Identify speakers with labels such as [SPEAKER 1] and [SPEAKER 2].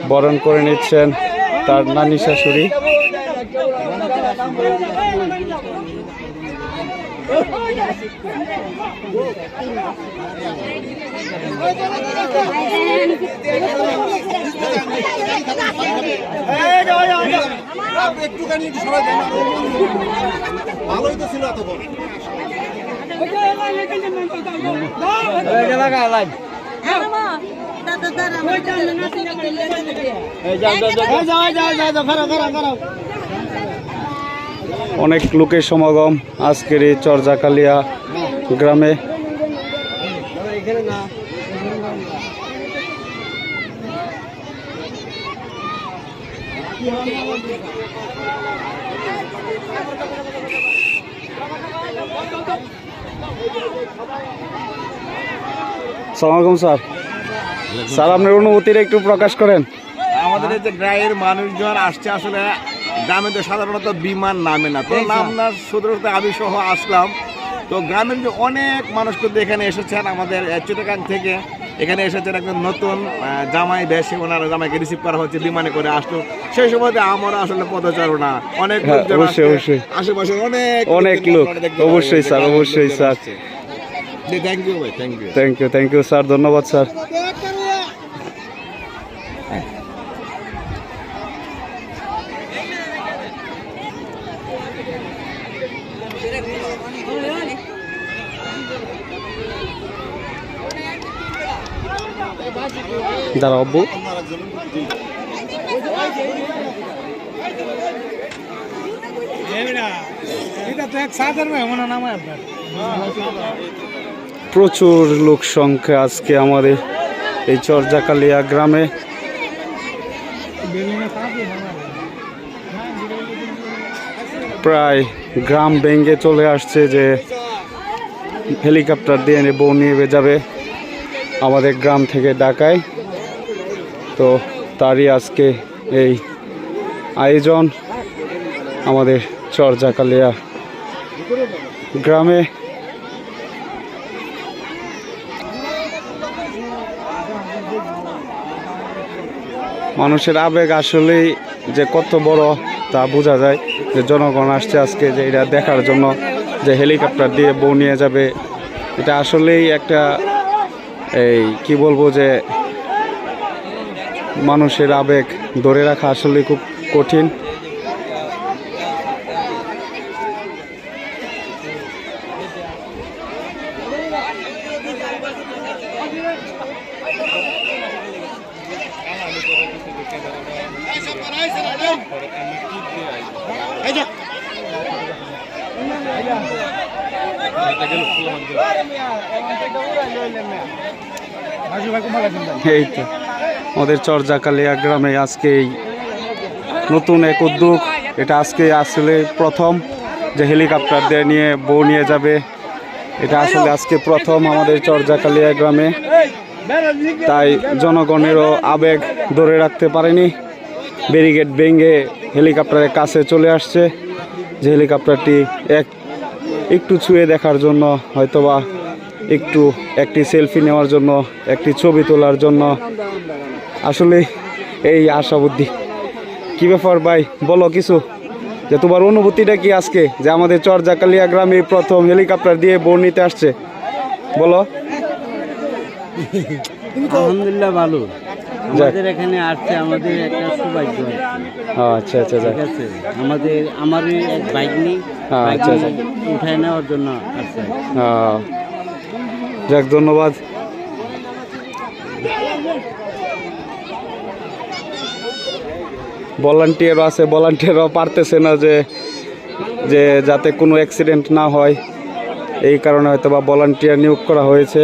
[SPEAKER 1] বরণ করে নিচ্ছেন তার নানি শাশুড়ি। অনেক লোকের সমাগম আজকের এই চরজাকালিয়া গ্রামে। সালামালাইকুম স্যার। স্যার আপনার অনুভূতিটা একটু প্রকাশ করেন।
[SPEAKER 2] আমাদের এই যে গ্রামের মানুষজন আসছে, আসলে গ্রামে তো সাধারণত বিমান নামে না, তো নামনার সুদূরতা আমি সহ আসলাম। তো গ্রামের যে অনেক মানুষ কিন্তু এখানে এসেছেন, আমাদের চিটাগাং থেকে এখানে এসেছেন একজন নতুন জামাই বেশি, ওনার জামাইকে রিসিভ করা হচ্ছে, বিমানে করে আসলো। সেই সময় আমরা আসলে পদচারণা অনেক আশেপাশে অনেক
[SPEAKER 1] লোক। অবশ্যই স্যার, অবশ্যই স্যার।
[SPEAKER 2] থ্যাংক ইউ ভাই, thank you,
[SPEAKER 1] thank you, thank you sir, ধন্যবাদ স্যার। দাঁড়াও আব্বু। প্রচুর লোক সংখ্যা আজকে আমাদের এই চরজাকালিয়া গ্রামে। প্রায় গ্রাম ভেঙে চলে আসছে যে হেলিকপ্টার দিয়ে বউ নিয়ে যাবে আমাদের গ্রাম থেকে ঢাকায়। তো তারই আজকে এই আয়োজন আমাদের চরজাকালিয়া গ্রামে। মানুষের আবেগ আসলেই যে কত বড় তা বোঝা যায়, যে জনগণ আসছে আজকে যে এটা দেখার জন্য যে হেলিকপ্টার দিয়ে বউ নিয়ে যাবে। এটা আসলেই একটা এই কি বলবো, যে মানুষের আবেগ ধরে রাখা আসলে খুব কঠিন। এই তো আমাদের চরজাকালিয়া গ্রামে আজকে নতুন এক উদ্যোগ। এটা আজকে আসলে প্রথম যে হেলিকপ্টার দিয়ে নিয়ে বউ নিয়ে যাবে, এটা আসলে আজকে প্রথম আমাদের চরজাকালিয়া গ্রামে। তাই জনগণেরও আবেগ ধরে রাখতে পারেনি, ব্যারিকেড ভেঙে হেলিকপ্টারের কাছে চলে আসছে, যে হেলিকপ্টারটি একটু ছুঁয়ে দেখার জন্য, হয়তোবা একটি সেলফি নেওয়ার জন্য, একটি ছবি তোলার জন্য। আসলে এই আশা বুদ্ধি। কি ব্যাপার ভাই, বলো কিছু, যে তোমার অনুভূতিটা কি আজকে যে আমাদের চরজাকালিয়া গ্রামে প্রথম হেলিকপ্টার দিয়ে বউ নিতে আসছে, বলো।
[SPEAKER 3] আলহামদুলিল্লাহ ভালো, আমাদের এখানে আসছে, আমাদের একটা সৌভাগ্য।
[SPEAKER 1] আচ্ছা আচ্ছা,
[SPEAKER 3] ঠিক আছে। আমারই এক বাইক নেই,
[SPEAKER 1] আচ্ছা আচ্ছা,
[SPEAKER 3] উঠায় নেওয়ার জন্য আসছে।
[SPEAKER 1] যাক, ধন্যবাদ। ভলান্টিয়ারও আছে, ভলান্টিয়ারও পারতেছে না যে যাতে কোনো অ্যাক্সিডেন্ট না হয়, এই কারণে হয়তো বা ভলান্টিয়ার নিয়োগ করা হয়েছে।